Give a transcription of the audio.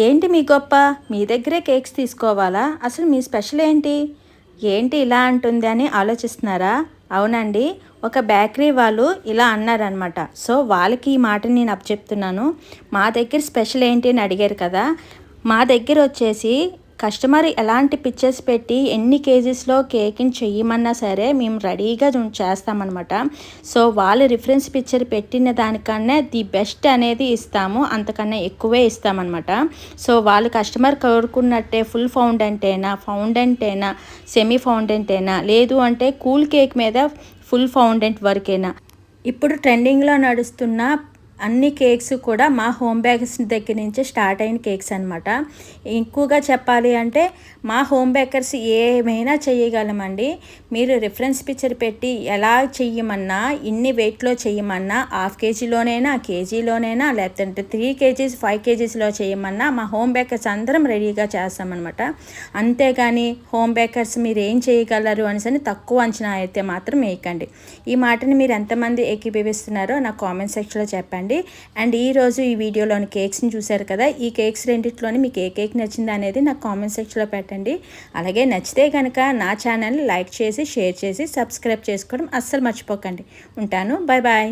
ఏంటి మీ గొప్ప? మీ దగ్గరే కేక్స్ తీసుకోవాలా? అసలు మీ స్పెషల్ ఏంటి? ఏంటి ఇలా అంటుంది అని ఆలోచిస్తున్నారా? అవునండి, ఒక బేకరీ వాళ్ళు ఇలా అన్నారనమాట. సో వాళ్ళకి ఈ మాటని నేను అప్పచెప్తున్నాను. మా దగ్గర స్పెషల్ ఏంటి అని అడిగారు కదా. మా దగ్గర వచ్చేసి కస్టమర్ ఎలాంటి పిక్చర్స్ పెట్టి ఎన్ని కేజీస్లో కేక్ని చెయ్యమన్నా సరే మేము రెడీగా చేస్తామన్నమాట. సో వాళ్ళు రిఫరెన్స్ పిక్చర్ పెట్టిన దానికన్నా ది బెస్ట్ అనేది ఇస్తాము, అంతకన్నా ఎక్కువే ఇస్తామన్నమాట. సో వాళ్ళు కస్టమర్ కోరుకున్నట్టే ఫుల్ ఫౌండెంటేనా సెమీ ఫౌండెంటేనా లేదు అంటే కూల్ కేక్ మీద ఫుల్ ఫౌండెంట్ వరకేనా, ఇప్పుడు ట్రెండింగ్లో నడుస్తున్న అన్ని కేక్స్ కూడా మా హోమ్ బేకర్స్ దగ్గర నుంచి స్టార్ట్ అయిన కేక్స్ అనమాట. ఎక్కువగా చెప్పాలి అంటే మా హోమ్ బేకర్స్ ఏమైనా చేయగలమండి. మీరు రిఫరెన్స్ పిక్చర్ పెట్టి ఎలా చెయ్యమన్నా, ఇన్ని వెయిట్లో చేయమన్నా, హాఫ్ కేజీలోనైనా కేజీలోనైనా లేకపోతే 3 కేజీస్ 5 కేజీస్లో చేయమన్నా మా హోమ్ బేకర్స్ అందరం రెడీగా చేస్తామన్నమాట. అంతేగాని హోమ్ బేకర్స్ మీరు ఏం చేయగలరు అనేసి తక్కువ అంచనా అయితే మాత్రం వేయకండి. ఈ మాటని మీరు ఎంతమంది ఏకీభవిస్తున్నారో నాకు కామెంట్ సెక్షన్లో చెప్పండి. అండ్ ఈరోజు ఈ వీడియోలోని కేక్స్ని చూశారు కదా, ఈ కేక్స్ రెండిట్లోని మీకు ఏ కేక్ నచ్చింది అనేది నాకు కామెంట్ సెక్షన్లో పెట్టండి. అలాగే నచ్చితే కనుక నా ఛానల్ని లైక్ చేసి షేర్ చేసి సబ్స్క్రైబ్ చేసుకోవడం అస్సలు మర్చిపోకండి. ఉంటాను, బాయ్ బాయ్.